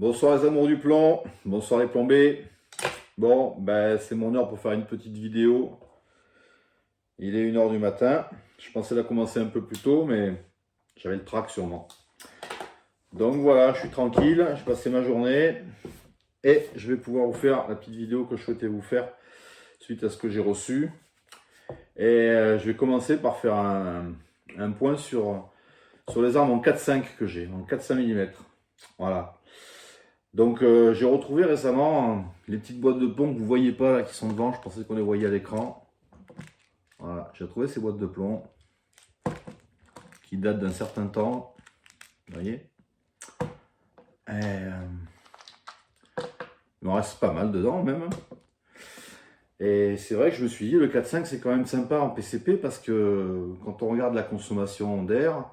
Bonsoir les amours du plomb, bonsoir les plombés. Bon, ben c'est mon heure pour faire une petite vidéo. Il est 1 h du matin. Je pensais la commencer un peu plus tôt, mais j'avais le trac sûrement. Donc voilà, je suis tranquille, j'ai passé ma journée et je vais pouvoir vous faire la petite vidéo que je souhaitais vous faire suite à ce que j'ai reçu. Et je vais commencer par faire un point sur les armes en 4,5 que j'ai, en 4,5 mm. Voilà. Donc j'ai retrouvé récemment les petites boîtes de plomb que vous ne voyez pas là qui sont devant, je pensais qu'on les voyait à l'écran. Voilà, j'ai trouvé ces boîtes de plomb qui datent d'un certain temps. Vous voyez. Il m'en reste pas mal dedans même. Et c'est vrai que je me suis dit le 4,5 c'est quand même sympa en PCP parce que quand on regarde la consommation d'air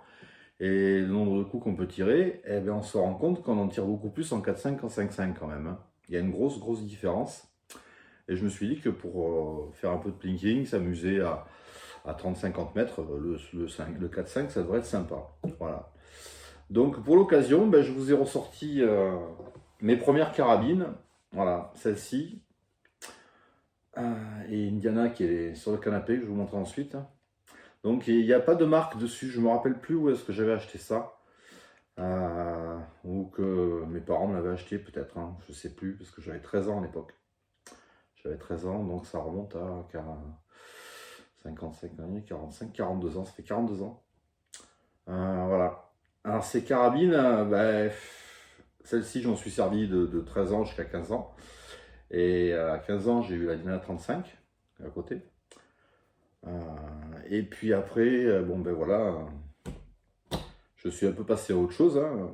et le nombre de coups qu'on peut tirer, eh bien on se rend compte qu'on en tire beaucoup plus en 4,5 qu'en 5,5 quand même. Il y a une grosse différence. Et je me suis dit que pour faire un peu de plinking, s'amuser à 30-50 mètres, le 4,5 ça devrait être sympa. Voilà. Donc pour l'occasion, ben, je vous ai ressorti mes premières carabines. Voilà, celle-ci. Et Indiana qui est sur le canapé, que je vous montrerai ensuite. Donc il n'y a pas de marque dessus, je ne me rappelle plus où est-ce que j'avais acheté ça. Ou que mes parents me l'avaient acheté peut-être, hein, je ne sais plus, parce que j'avais 13 ans à l'époque. J'avais 13 ans, donc ça remonte à 55 années, 45, 42 ans, ça fait 42 ans. Voilà. Alors ces carabines, ben, celle-ci j'en suis servi de 13 ans jusqu'à 15 ans. Et à 15 ans j'ai eu la Dina 35 à côté. Et puis après, bon ben voilà, je suis un peu passé à autre chose hein,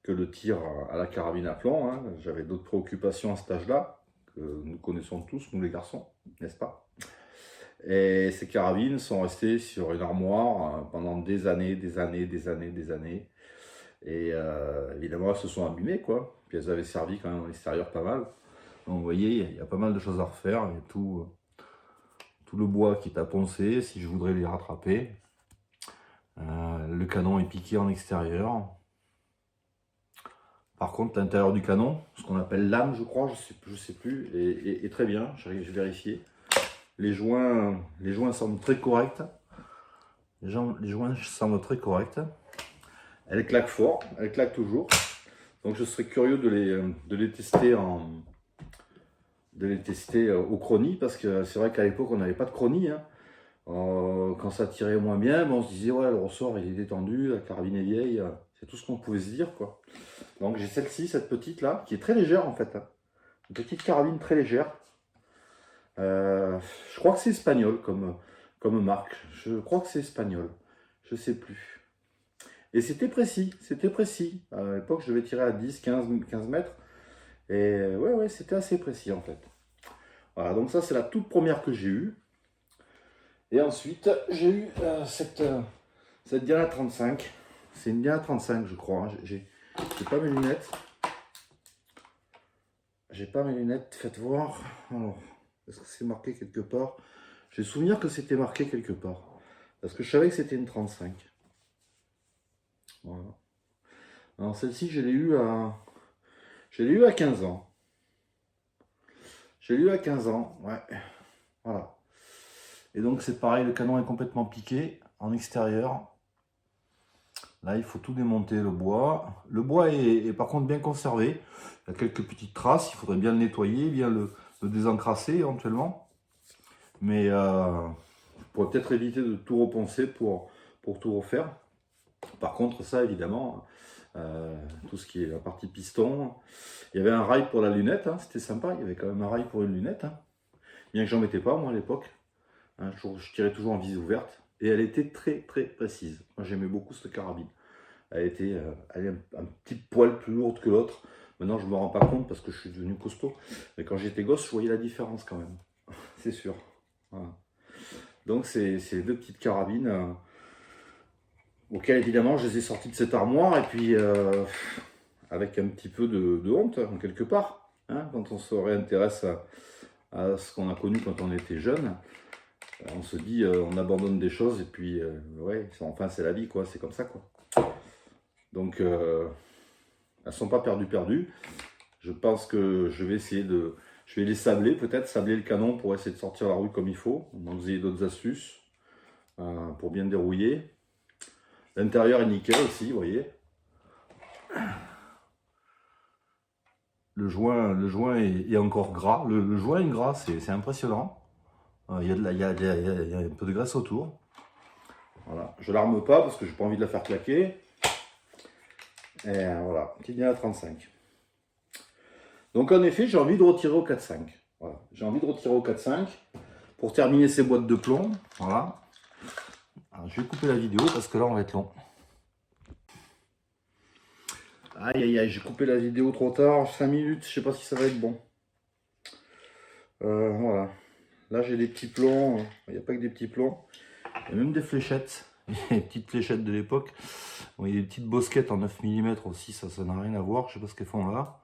que le tir à la carabine à plomb. Hein. J'avais d'autres préoccupations à cet âge-là, que nous connaissons tous, nous les garçons, n'est-ce pas? Et ces carabines sont restées sur une armoire pendant des années. Et évidemment, elles se sont abîmées, quoi. Puis elles avaient servi quand même à l'extérieur pas mal. Donc vous voyez, il y a pas mal de choses à refaire. Il y a tout le bois qui est à poncer, si je voudrais les rattraper. Le canon est piqué en extérieur. Par contre, l'intérieur du canon, ce qu'on appelle l'âme, je crois, je sais plus, est très bien. J'ai vérifié. Les joints semblent très corrects. Les joints semblent très corrects. Elle claque fort, elle claque toujours. Donc je serais curieux de les tester au chrony, parce que c'est vrai qu'à l'époque on n'avait pas de chrony. Hein. Quand ça tirait moins bien, ben, on se disait ouais le ressort il est détendu, la carabine est vieille, c'est tout ce qu'on pouvait se dire quoi. Donc j'ai celle-ci, cette petite là, qui est très légère en fait. Hein. Une petite carabine très légère. Je crois que c'est espagnol comme marque. Je crois que c'est espagnol. Je sais plus. Et c'était précis, c'était précis. À l'époque, je devais tirer à 10, 15 mètres. Et ouais, c'était assez précis en fait. Voilà, donc ça c'est la toute première que j'ai eue. Et ensuite, j'ai eu cette Diana 35. C'est une Diana 35, je crois. Hein. J'ai pas mes lunettes. J'ai pas mes lunettes, faites voir. Alors, est-ce que c'est marqué quelque part? J'ai souvenir que c'était marqué quelque part. Parce que je savais que c'était une 35. Voilà. Alors celle-ci, je l'ai eu à 15 ans. Je l'ai eu à 15 ans, ouais. Voilà. Et donc c'est pareil, le canon est complètement piqué en extérieur. Là, il faut tout démonter, le bois. Le bois est par contre bien conservé. Il y a quelques petites traces, il faudrait bien le nettoyer, bien le désencrasser éventuellement. Mais je pourrais peut-être éviter de tout reponcer pour tout refaire. Par contre, ça, évidemment, tout ce qui est la partie piston, il y avait un rail pour la lunette, hein, c'était sympa, il y avait quand même un rail pour une lunette. Hein. Bien que j'en mettais pas, moi, à l'époque. Hein, je tirais toujours en vis ouverte. Et elle était très précise. Moi, j'aimais beaucoup cette carabine. Elle est un petit poil plus lourde que l'autre. Maintenant, je ne me rends pas compte parce que je suis devenu costaud. Mais quand j'étais gosse, je voyais la différence quand même. C'est sûr. Voilà. Donc, c'est deux petites carabines auxquelles, évidemment, je les ai sorties de cette armoire. Et puis, avec un petit peu de honte, en quelque part. Hein, quand on se réintéresse à ce qu'on a connu quand on était jeune. On se dit, on abandonne des choses. Et puis, ouais, enfin, c'est la vie, quoi. C'est comme ça, quoi. Donc, Elles sont pas perdues. Je pense que je vais essayer de... Je vais les sabler, peut-être sabler le canon pour essayer de sortir la rouille comme il faut. Donc vous avez d'autres astuces pour bien dérouiller. L'intérieur est nickel aussi, vous voyez. Le joint est encore gras. Le joint est gras, c'est impressionnant. Il y a un peu de graisse autour. Voilà. Je ne l'arme pas parce que je n'ai pas envie de la faire claquer. Et voilà, petite Diana 35. Donc en effet, j'ai envie de retirer au 4.5. Voilà. J'ai envie de retirer au 4.5 pour terminer ces boîtes de plomb. Voilà. Alors, je vais couper la vidéo parce que là, on va être long. Aïe, aïe, aïe, j'ai coupé la vidéo trop tard. 5 minutes, je sais pas si ça va être bon. Voilà. Là, j'ai des petits plombs. Il n'y a pas que des petits plombs. Il y a même des fléchettes. Les petites fléchettes de l'époque. Bon, il y a des petites bosquettes en 9 mm aussi. Ça n'a rien à voir. Je sais pas ce qu'elles font là.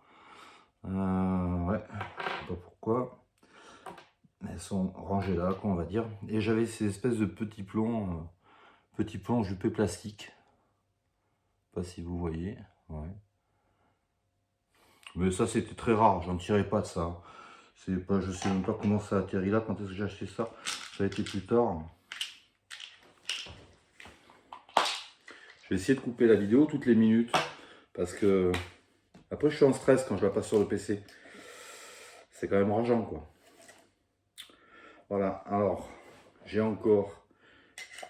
Ouais. Je sais pas pourquoi. Elles sont rangées là, quoi, on va dire. Et j'avais ces espèces de petits plombs jupés plastique. Je sais pas si vous voyez. Ouais. Mais ça, c'était très rare. J'en tirais pas de ça. C'est pas, je sais même pas comment ça a atterri là. Quand est-ce que j'ai acheté ça? Ça a été plus tard. Je vais essayer de couper la vidéo toutes les minutes. Parce que après, je suis en stress quand je la passe sur le PC. C'est quand même rageant, quoi. Voilà. Alors, j'ai encore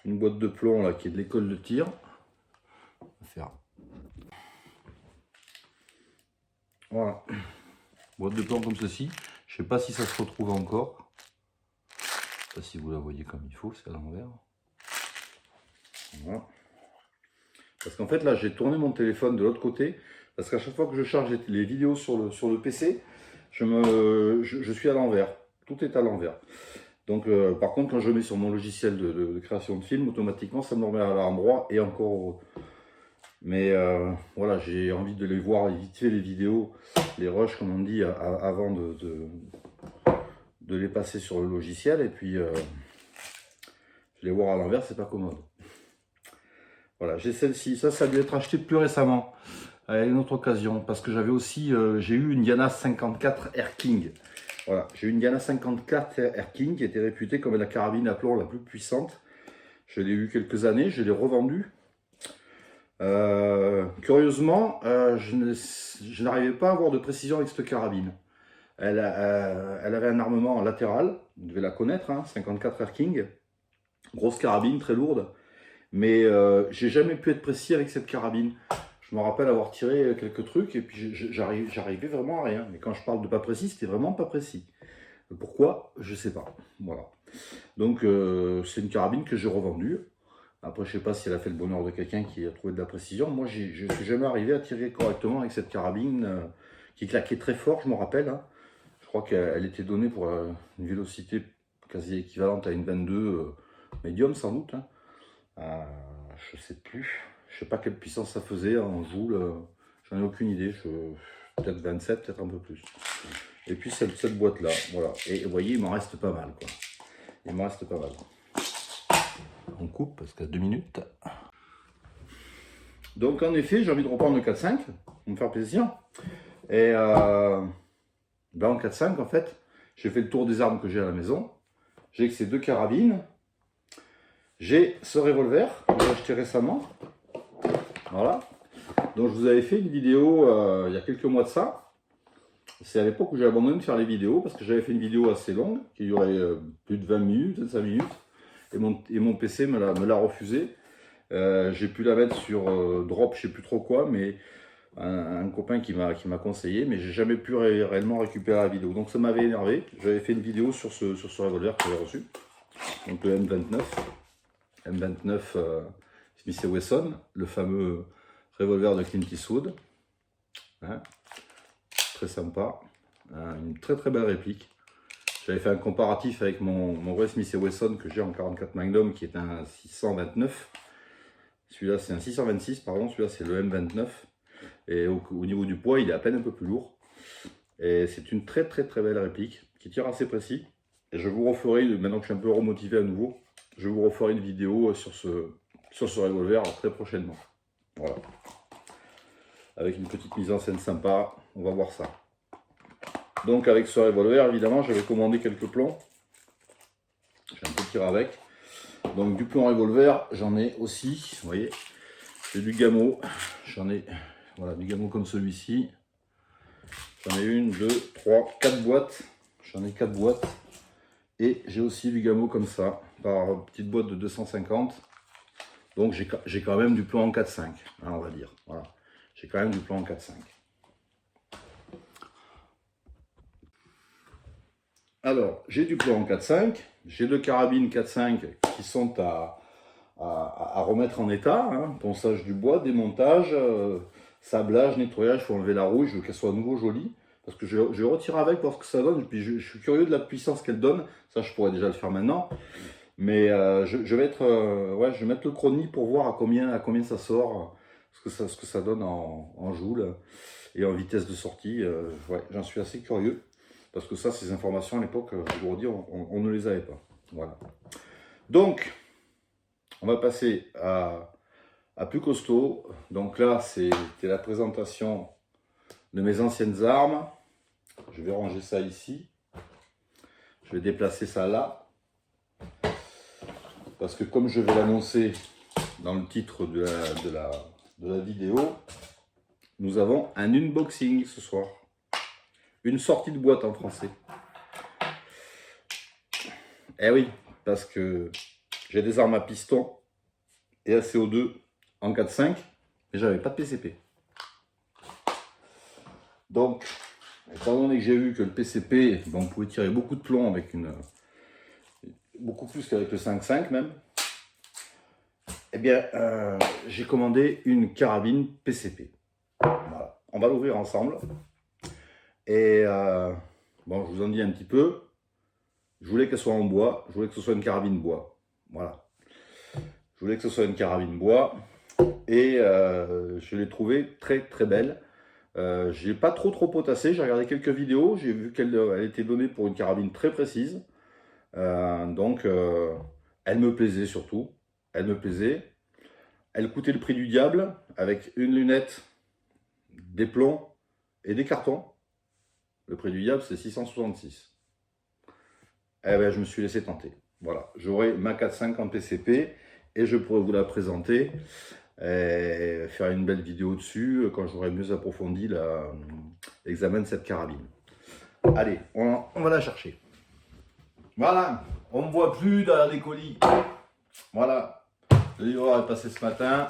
une boîte de plomb là qui est de l'école de tir. On va faire. Voilà. Boîte de plomb comme ceci. Je sais pas si ça se retrouve encore. Je sais pas si vous la voyez comme il faut, c'est à l'envers. Voilà. Parce qu'en fait là j'ai tourné mon téléphone de l'autre côté. Parce qu'à chaque fois que je charge les vidéos sur le PC, je suis à l'envers. Tout est à l'envers. Donc par contre quand je mets sur mon logiciel de création de film, automatiquement ça me remet à l'endroit et encore. Mais voilà, j'ai envie de les voir vite fait les vidéos, les rushs comme on dit, avant de les passer sur le logiciel. Et puis les voir à l'envers, c'est pas commode. Voilà, j'ai celle-ci. Ça a dû être acheté plus récemment, à une autre occasion, parce que j'avais aussi, j'ai eu une Diana 54 Air King. Voilà, j'ai eu une Diana 54 Air King qui était réputée comme la carabine à plomb la plus puissante. Je l'ai eu quelques années, je l'ai revendue. Curieusement, je n'arrivais pas à avoir de précision avec cette carabine. Elle avait un armement latéral, vous devez la connaître, hein, 54 Air King. Grosse carabine, très lourde. Mais j'ai jamais pu être précis avec cette carabine. Je me rappelle avoir tiré quelques trucs et puis j'arrivais vraiment à rien. Mais quand je parle de pas précis, c'était vraiment pas précis. Pourquoi? Je sais pas. Voilà. Donc c'est une carabine que j'ai revendue. Après, je sais pas si elle a fait le bonheur de quelqu'un qui a trouvé de la précision. Moi, je ne suis jamais arrivé à tirer correctement avec cette carabine qui claquait très fort, je me rappelle. Hein. Je crois qu'elle était donnée pour une vélocité quasi équivalente à une 22 médium, sans doute. Hein. Je sais plus. Je sais pas quelle puissance ça faisait en joule. J'en ai aucune idée. Peut-être 27, peut-être un peu plus. Et puis cette boîte-là, voilà. Et vous voyez, il m'en reste pas mal, quoi. Il m'en reste pas mal. On coupe parce qu'à 2 minutes. Donc en effet, j'ai envie de reprendre le 4.5 pour me faire plaisir. Et en 4.5, en fait, j'ai fait le tour des armes que j'ai à la maison. J'ai que ces deux carabines. J'ai ce revolver que j'ai acheté récemment. Voilà. Donc je vous avais fait une vidéo il y a quelques mois de ça. C'est à l'époque où j'ai abandonné de faire les vidéos parce que j'avais fait une vidéo assez longue qui durait plus de 20 minutes, 25 minutes. Et mon PC me l'a refusé. J'ai pu la mettre sur Drop, je sais plus trop quoi, mais un copain qui m'a conseillé, mais j'ai jamais pu réellement récupérer la vidéo. Donc ça m'avait énervé. J'avais fait une vidéo sur ce revolver que j'avais reçu. Donc le M29 Smith & Wesson, le fameux revolver de Clint Eastwood. Hein, très sympa. Une très très belle réplique. J'avais fait un comparatif avec mon vrai Smith & Wesson que j'ai en 44 Magnum qui est un 629. Celui-là c'est un 626, pardon, celui-là c'est le M29. Et au niveau du poids, il est à peine un peu plus lourd. Et c'est une très très très belle réplique qui tire assez précis. Et je vous referai, maintenant que je suis un peu remotivé à nouveau, je vous referai une vidéo sur ce revolver très prochainement. Voilà. avec une petite mise en scène sympa. On va voir ça. Donc avec ce revolver, évidemment, j'avais commandé quelques plombs. J'ai un peu tiré avec. Donc du plomb revolver, j'en ai aussi, vous voyez. J'ai du Gamo, j'en ai, voilà, du Gamo comme celui-ci. J'en ai une, deux, trois, quatre boîtes. J'en ai 4 boîtes. Et j'ai aussi du Gamo comme ça, par petite boîte de 250. Donc j'ai quand même du plomb en 4,5, hein, on va dire. Voilà. J'ai quand même du plomb en 4,5. Alors, j'ai du plomb en 4,5. J'ai 2 carabines 4,5 qui sont à remettre en état. Hein. Ponçage du bois, démontage, sablage, nettoyage. Il faut enlever la rouille, je veux qu'elle soit à nouveau jolie. Parce que je retire avec, voir ce que ça donne. Et puis je suis curieux de la puissance qu'elle donne. Ça, je pourrais déjà le faire maintenant. Mais je vais ouais, je vais mettre le chronie pour voir à combien ça sort, ce que ça donne en joule et en vitesse de sortie. Ouais, j'en suis assez curieux. Parce que ça, ces informations à l'époque, je vous redis, on ne les avait pas. Voilà. Donc, on va passer à plus costaud. Donc là, c'était la présentation de mes anciennes armes. Je vais ranger ça ici. Je vais déplacer ça là. Parce que comme je vais l'annoncer dans le titre de la vidéo, nous avons un unboxing ce soir. Une sortie de boîte en français. Eh oui, parce que j'ai des armes à piston et à CO2 en 4,5, mais j'avais pas de PCP. Donc, étant donné que j'ai vu que le PCP, bon, on pouvait tirer beaucoup de plomb avec beaucoup plus qu'avec le 5,5 même, eh bien, j'ai commandé une carabine PCP. Voilà. On va l'ouvrir ensemble. Et bon, je vous en dis un petit peu. Je voulais qu'elle soit en bois. Je voulais que ce soit une carabine bois. Voilà. Je voulais que ce soit une carabine bois. Et je l'ai trouvée très très belle. Je n'ai pas trop potassé. J'ai regardé quelques vidéos. J'ai vu qu'elle était donnée pour une carabine très précise. Donc, elle me plaisait surtout. Elle me plaisait. Elle coûtait le prix du diable avec une lunette, des plombs et des cartons. Le prix du diable, c'est 666. Eh bien, je me suis laissé tenter. Voilà, j'aurai ma 4,5 en PCP et je pourrai vous la présenter et faire une belle vidéo dessus quand j'aurai mieux approfondi l'examen de cette carabine. Allez, on va la chercher. Voilà, on ne me voit plus dans les colis. Voilà, le livreur est passé ce matin.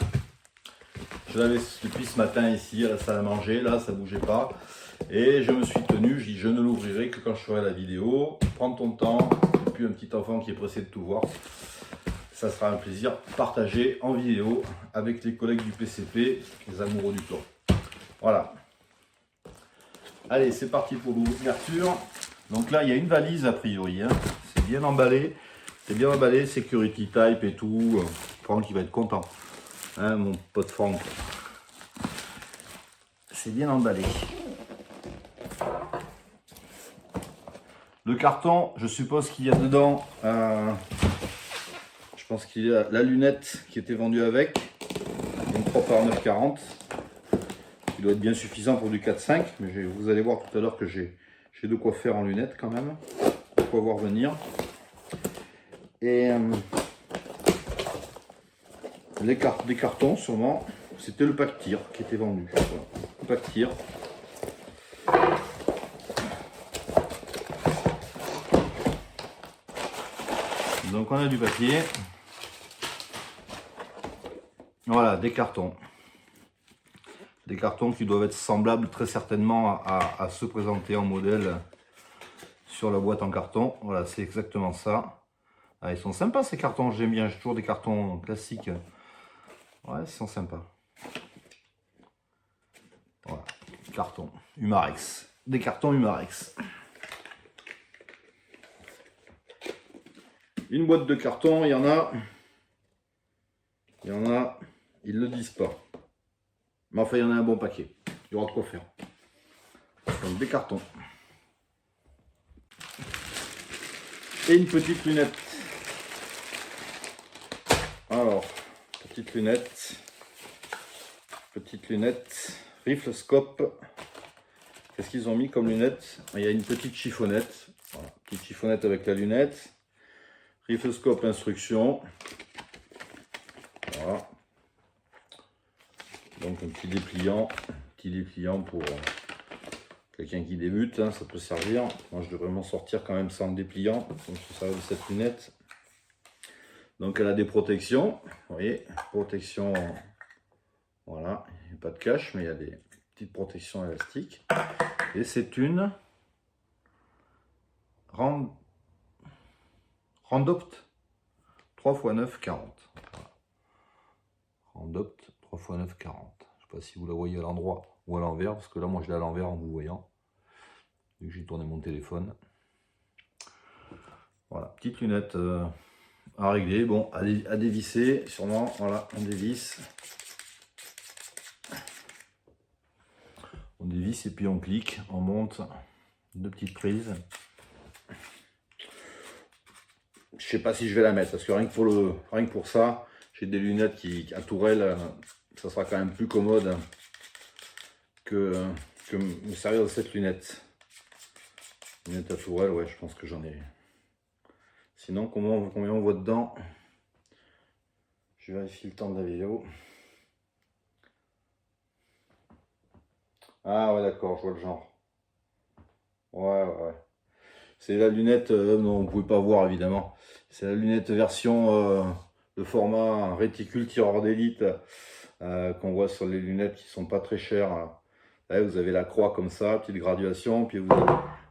Je l'avais depuis ce matin ici à la salle à manger, là ça ne bougeait pas. Et je me suis tenu, je dis je ne l'ouvrirai que quand je ferai la vidéo. Prends ton temps, et puis un petit enfant qui est pressé de tout voir. Ça sera un plaisir partagé en vidéo avec les collègues du PCP, les amoureux du plomb. Voilà. Allez, c'est parti pour l'ouverture. Donc là, il y a une valise a priori. Hein. C'est bien emballé. C'est bien emballé, Security Type et tout. Franck, il va être content. Hein, mon pote Franck. C'est bien emballé. Le carton, je suppose qu'il y a dedans, je pense qu'il y a la lunette qui était vendue avec, une 3x9,40, qui doit être bien suffisant pour du 4,5, mais vous allez voir tout à l'heure que j'ai de quoi faire en lunettes quand même, de quoi voir venir. Et les cartons sûrement, c'était le pack tir qui était vendu, voilà. Le pack tir. Donc on a du papier, voilà, des cartons qui doivent être semblables très certainement à se présenter en modèle sur la boîte en carton. Voilà, c'est exactement ça. Ah, ils sont sympas ces cartons, j'aime bien, j'ai toujours des cartons classiques. Ouais, ils sont sympas. Voilà, carton Humarex, des cartons Humarex. Une boîte de carton, il y en a, ils ne le disent pas. Mais enfin, il y en a un bon paquet. Il y aura de quoi faire. Donc des cartons. Et une petite lunette. Alors, petite lunette. Rifle Scope. Qu'est-ce qu'ils ont mis comme lunette? Il y a une petite chiffonnette. Voilà, petite chiffonnette avec la lunette. Rifle Scope instruction. Voilà. Donc un petit dépliant pour quelqu'un qui débute, hein, ça peut servir. Moi je devrais m'en sortir quand même sans dépliant, donc je sers de cette lunette. Donc elle a des protections, vous voyez, protection, voilà, il n'y a pas de cache, mais il y a des petites protections élastiques. Et c'est une Randopt 3x9 40. Voilà. Randopt 3x9 40. Je ne sais pas si vous la voyez à l'endroit ou à l'envers, parce que là moi je l'ai à l'envers en vous voyant. Vu que j'ai tourné mon téléphone. Voilà, petite lunette à régler, bon, à dévisser, sûrement, voilà, on dévisse. On dévisse et puis on clique, on monte, deux petites prises. Je sais pas si je vais la mettre, parce que rien que pour ça, j'ai des lunettes qui, à tourelle, ça sera quand même plus commode que me servir de cette lunette. Lunette à tourelle, ouais, je pense que j'en ai. Sinon, combien on voit dedans? Je vérifie le temps de la vidéo. Ah ouais, d'accord, je vois le genre. Ouais. C'est la lunette, non, vous ne pouvez pas voir évidemment. C'est la lunette version de format réticule tireur d'élite qu'on voit sur les lunettes qui sont pas très chères. Là, vous avez la croix comme ça, petite graduation, puis vous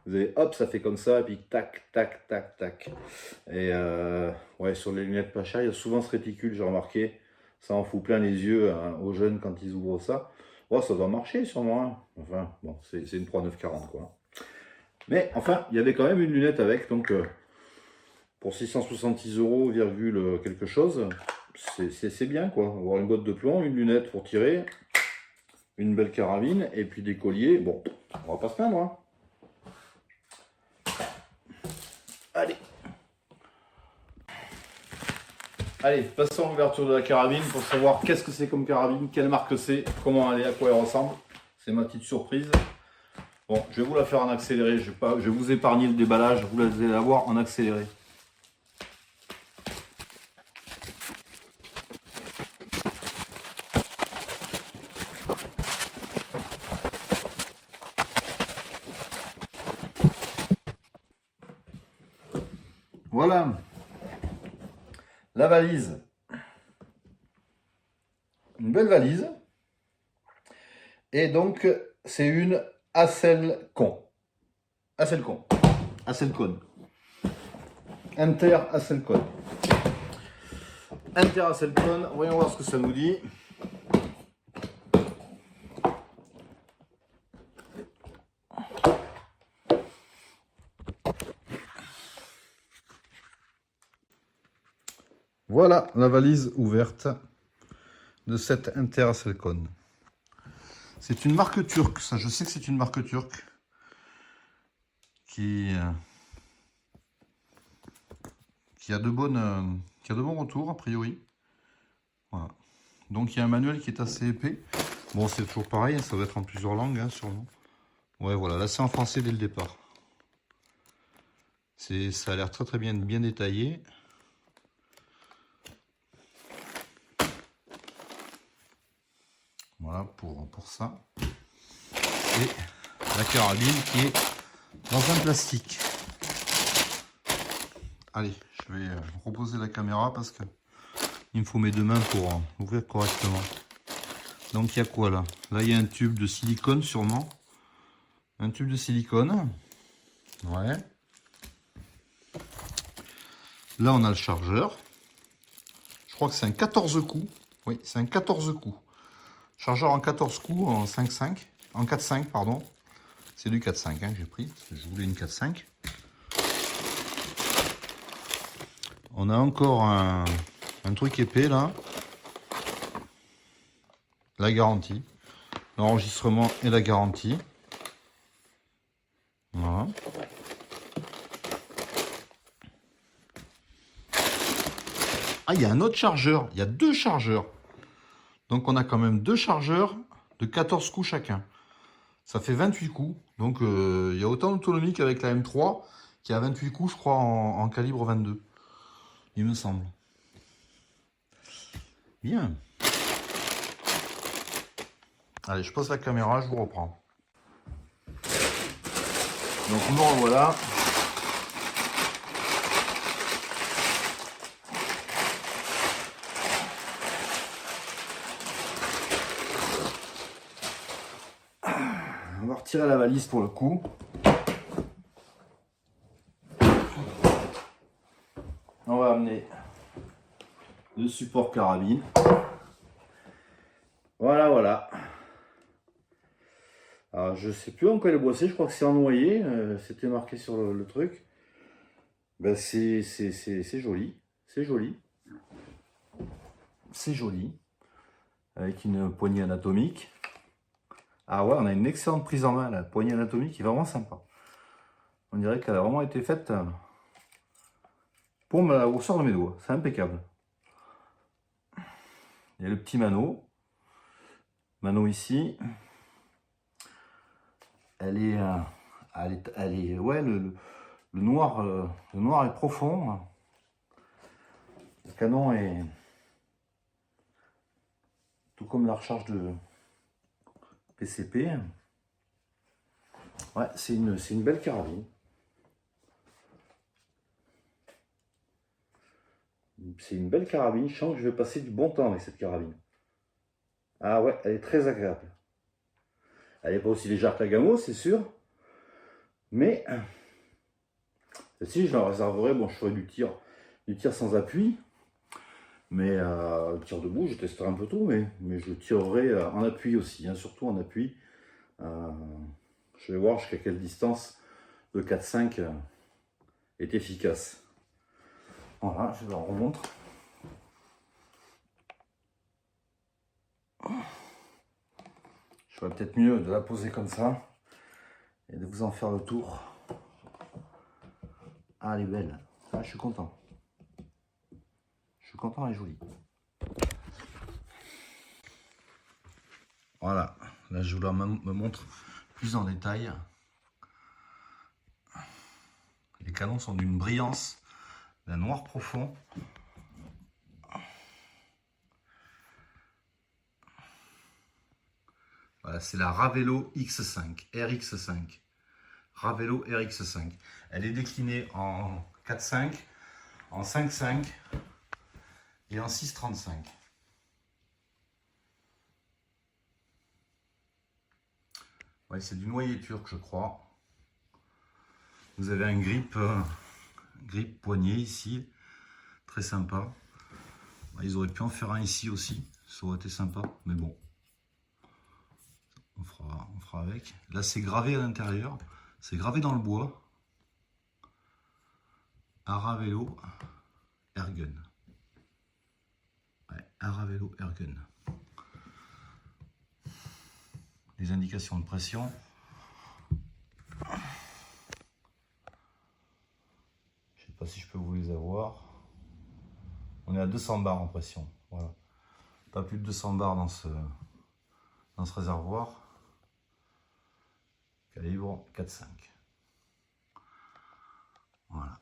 avez hop, ça fait comme ça, et puis tac, tac, tac, tac. Et ouais, sur les lunettes pas chères, il y a souvent ce réticule, j'ai remarqué. Ça en fout plein les yeux hein, aux jeunes quand ils ouvrent ça. Oh, ça doit marcher sûrement. Hein. Enfin, bon, c'est une 3,940 quoi. Mais enfin, il y avait quand même une lunette avec, donc pour 666 €, virgule quelque chose, c'est bien quoi. Avoir une botte de plomb, une lunette pour tirer, une belle carabine et puis des colliers. Bon, on va pas se plaindre. Hein. Allez, passons à l'ouverture de la carabine pour savoir qu'est-ce que c'est comme carabine, quelle marque c'est, comment elle est, à quoi elle ressemble. C'est ma petite surprise. Bon, je vais vous la faire en accéléré, je vais vous épargner le déballage, vous allez la voir en accéléré. Voilà, la valise. Une belle valise. Et donc, c'est une Hasselcon. Hasselcon. Inter Hasselcon. Inter Hasselcon. Voyons voir ce que ça nous dit. Voilà la valise ouverte de cette Inter Hasselcon. C'est une marque turque, ça je sais que c'est une marque turque qui a de bons retours a priori. Voilà. Donc il y a un manuel qui est assez épais. Bon, c'est toujours pareil, ça va être en plusieurs langues hein, sûrement. Ouais, voilà, là c'est en français dès le départ. Ça a l'air très bien détaillé. Voilà pour ça. Et la carabine qui est dans un plastique. Allez, je vais reposer la caméra parce que il me faut mes deux mains pour ouvrir correctement. Donc il y a quoi là? Là il y a un tube de silicone sûrement. Un tube de silicone. Ouais. Là on a le chargeur. Je crois que c'est un 14 coups. Oui, c'est un 14 coups. Chargeur en 14 coups, en 5,5. En 4,5 pardon. C'est du 4,5 hein, que j'ai pris. Je voulais une 4,5. On a encore un truc épais là. La garantie. L'enregistrement et la garantie. Voilà. Ah, il y a un autre chargeur. Il y a deux chargeurs. Donc on a quand même deux chargeurs de 14 coups chacun. Ça fait 28 coups. Donc il y a autant d'autonomie qu'avec la M3 qui a 28 coups, je crois, en calibre 22. Il me semble. Bien. Allez, je pose la caméra, je vous reprends. Donc me revoilà. On va retirer la valise pour le coup. On va amener le support carabine. Voilà, voilà. Alors, je sais plus en quoi il est bossé, je crois que c'est en noyer. C'était marqué sur le truc. Ben, c'est joli. C'est joli. C'est joli. Avec une poignée anatomique. Ah ouais, on a une excellente prise en main. La poignée anatomique est vraiment sympa. On dirait qu'elle a vraiment été faite pour au sort de mes doigts. C'est impeccable. Il y a le petit mano. Mano ici. Elle est, ouais, le noir est profond. Le canon est tout comme la recharge de PCP. Ouais, c'est une belle carabine. C'est une belle carabine. Je sens que je vais passer du bon temps avec cette carabine. Ah ouais, elle est très agréable. Elle n'est pas aussi légère que la Gamo, c'est sûr. Mais si je la réserverai, bon, je ferai du tir sans appui. Mais tir debout, je testerai un peu tout, mais je tirerai en appui aussi, hein, surtout en appui. Je vais voir jusqu'à quelle distance le 4-5 est efficace. Voilà, je vous en remontre. Je ferais peut-être mieux de la poser comme ça et de vous en faire le tour. Ah, elle est belle. Ah, je suis content. Je suis content, elle est jolie. Voilà, là je vous la me montre plus en détail. Les canons sont d'une brillance, d'un noir profond. Voilà, c'est la Ravelo X5, RX5. Ravelo RX5. Elle est déclinée en 4.5, en 5.5 et en 6.35. Ouais, c'est du noyer turc, je crois. Vous avez un grip poignet ici, très sympa. Ils auraient pu en faire un ici aussi, ça aurait été sympa, mais bon. On fera avec. Là, c'est gravé à l'intérieur. C'est gravé dans le bois. Aravelo Ergun. Ouais, Aravelo Ergun. Les indications de pression. Je ne sais pas si je peux vous les avoir. On est à 200 bars en pression. Voilà. Pas plus de 200 bars dans ce réservoir. Calibre 4.5. Voilà.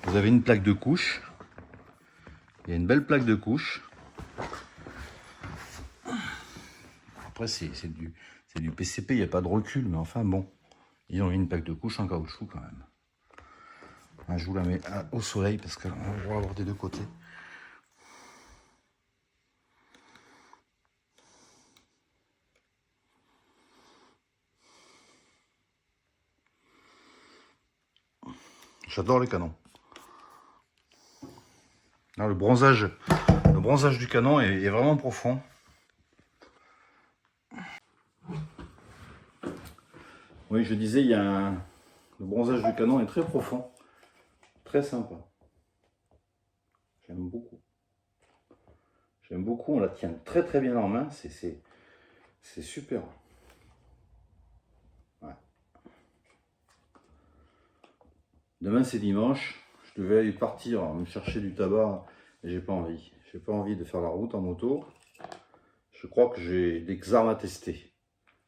Vous avez une plaque de couche. Il y a une belle plaque de couche. Après, c'est du PCP, il n'y a pas de recul, mais enfin bon. Ils ont mis une plaque de couche en caoutchouc quand même. Je vous la mets au soleil parce qu'on va avoir des deux côtés. J'adore les canons. Là, le bronzage du canon est vraiment profond. Oui, je disais, le bronzage du canon est très profond. Très sympa. J'aime beaucoup. J'aime beaucoup, on la tient très très bien en main. C'est super. Ouais. Demain c'est dimanche. Je devais aller partir me chercher du tabac Et j'ai pas envie. J'ai pas envie de faire la route en moto. Je crois que j'ai des armes à tester.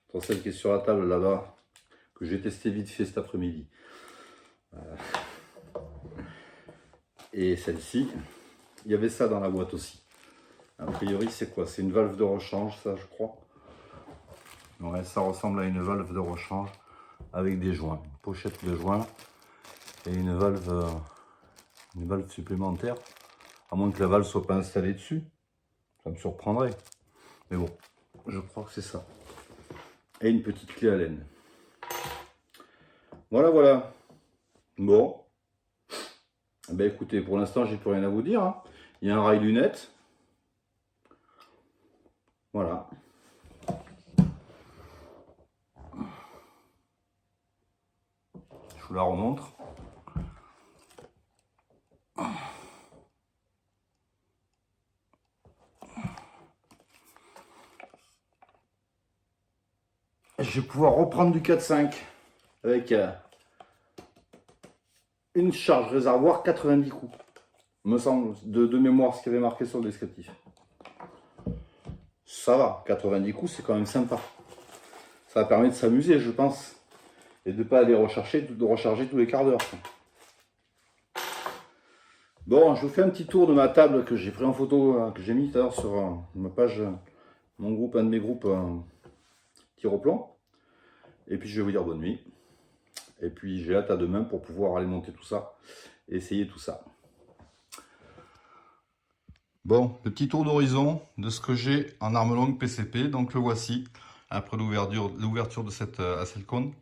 Pour celle qui est sur la table là-bas, que j'ai testé vite fait cet après-midi. Et celle-ci, il y avait ça dans la boîte aussi. A priori, c'est quoi? C'est une valve de rechange, ça, je crois. Ouais, ça ressemble à une valve de rechange avec des joints, une pochette de joints et une valve supplémentaire. À moins que la valve soit pas installée dessus, ça me surprendrait. Mais bon, je crois que c'est ça. Et une petite clé Allen. Voilà, voilà. Bon. Ben écoutez, pour l'instant, j'ai plus rien à vous dire. Hein. Il y a un rail lunette. Voilà. Je vous la remontre. Je vais pouvoir reprendre du 4.5 avec une charge réservoir 90 coups. Me semble, de mémoire, ce qu'il y avait marqué sur le descriptif. Ça va, 90 coups, c'est quand même sympa. Ça va permettre de s'amuser, je pense. Et de ne pas aller recharger tous les quarts d'heure. Bon, je vous fais un petit tour de ma table que j'ai pris en photo, que j'ai mis tout à l'heure sur ma page, mon groupe, un de mes groupes tir au plomb. Et puis je vais vous dire bonne nuit. Et puis j'ai hâte à demain pour pouvoir aller monter tout ça et essayer tout ça. Bon, le petit tour d'horizon de ce que j'ai en arme longue PCP. Donc le voici, après l'ouverture de cette Hasselcon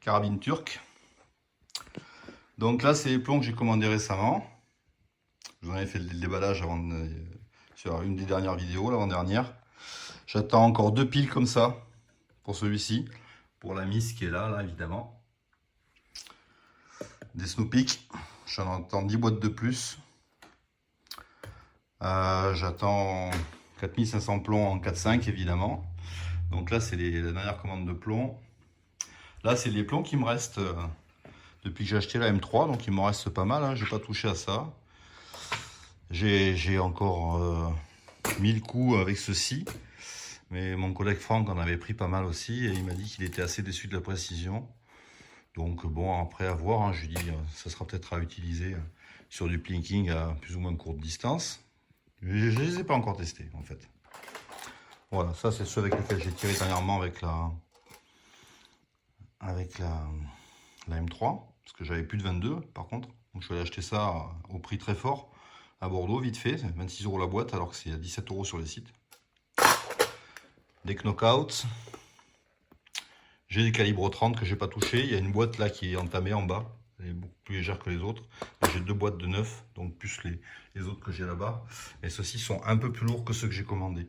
carabine turque. Donc là, c'est les plombs que j'ai commandés récemment. Je vous en avais fait le déballage sur une des dernières vidéos, l'avant-dernière. J'attends encore 2 piles comme ça pour celui-ci, pour la mise qui est là évidemment. Des Snowpeak, j'en attends 10 boîtes de plus. J'attends 4500 plombs en 4.5 évidemment. Donc là, c'est la dernière commande de plomb. Là, c'est les plombs qui me restent depuis que j'ai acheté la M3, donc il me reste pas mal. Hein. J'ai pas touché à ça. J'ai encore 1000 coups avec ceci. Mais mon collègue Franck en avait pris pas mal aussi et il m'a dit qu'il était assez déçu de la précision. Donc bon, après à voir, hein, je lui dis ça sera peut-être à utiliser sur du plinking à plus ou moins courte distance. Je ne les ai pas encore testés en fait. Voilà, ça c'est ceux avec lesquels j'ai tiré dernièrement avec la M3, parce que j'avais plus de 22 par contre. Donc je vais aller acheter ça au prix très fort à Bordeaux, vite fait, 26 € la boîte alors que c'est à 17 € sur les sites. Des knockouts. J'ai des calibres 30 que j'ai pas touché. Il y a une boîte là qui est entamée en bas. Elle est beaucoup plus légère que les autres. J'ai 2 boîtes de 9, donc plus les autres que j'ai là-bas. Et ceux-ci sont un peu plus lourds que ceux que j'ai commandés.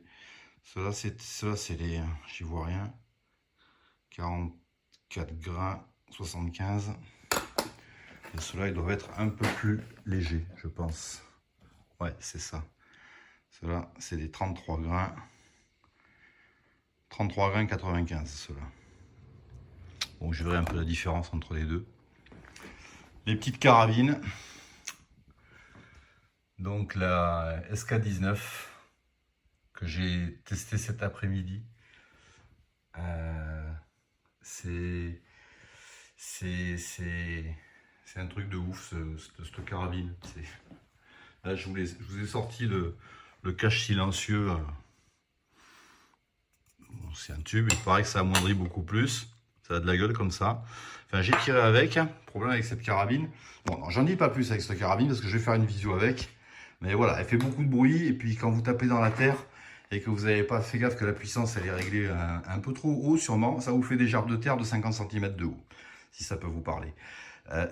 Ceux-là, c'est les... J'y vois rien. 44 grains, 75. Et ceux-là, ils doivent être un peu plus légers, je pense. Ouais, c'est ça. Ceux-là, c'est des 33 grains. 33 grains 95, ceux-là. Bon, je verrai un peu la différence entre les deux. Les petites carabines. Donc la SK19 que j'ai testé cet après-midi. C'est un truc de ouf cette carabine. Là, je vous ai sorti le cache silencieux. C'est un tube, il paraît que ça amoindrit beaucoup plus. Ça a de la gueule comme ça. Enfin, j'ai tiré avec. Problème avec cette carabine. Bon, j'en dis pas plus avec cette carabine parce que je vais faire une vidéo avec. Mais voilà, elle fait beaucoup de bruit. Et puis quand vous tapez dans la terre et que vous n'avez pas fait gaffe que la puissance elle est réglée un peu trop haut sûrement, ça vous fait des gerbes de terre de 50 cm de haut. Si ça peut vous parler.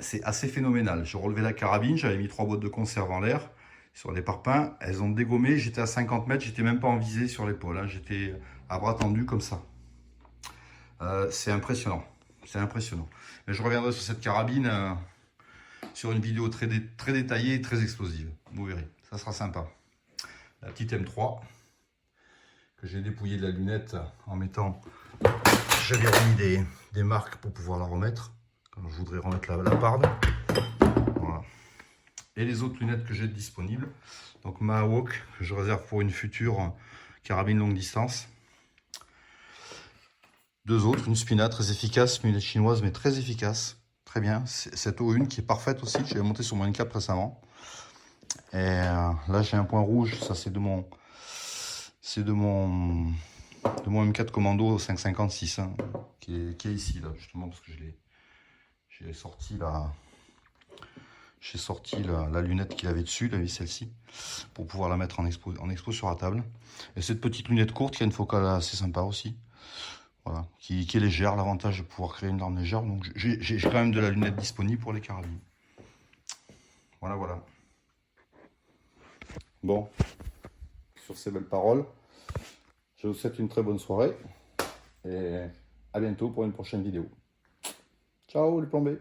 C'est assez phénoménal. Je relevais la carabine, j'avais mis 3 boîtes de conserve en l'air sur les parpaings. Elles ont dégommé. J'étais à 50 mètres, j'étais même pas en visée sur l'épaule. Hein. J'étais à bras tendus comme ça. C'est impressionnant. C'est impressionnant. Mais je reviendrai sur cette carabine sur une vidéo très détaillée et très explosive. Vous verrez, ça sera sympa. La petite M3 que j'ai dépouillée de la lunette en mettant... J'avais remis des marques pour pouvoir la remettre. Quand je voudrais remettre la parde. Voilà. et les autres lunettes que j'ai disponibles. Donc ma Hawk, que je réserve pour une future carabine longue distance. Deux autres, une Spina très efficace, une lunette chinoise mais très efficace. Très bien. Cette O1 qui est parfaite aussi, j'avais monté sur mon N4 récemment. Et là j'ai un point rouge, ça c'est de mon M4 Commando 556 hein, qui est ici là justement parce que j'ai sorti la lunette qu'il avait dessus, celle-ci, pour pouvoir la mettre en expo sur la table. Et cette petite lunette courte qui a une focale assez sympa aussi, voilà, qui est légère, l'avantage de pouvoir créer une arme légère. Donc j'ai quand même de la lunette disponible pour les carabines. Voilà, voilà. Bon, sur ces belles paroles, je vous souhaite une très bonne soirée et à bientôt pour une prochaine vidéo. Ciao les plombés!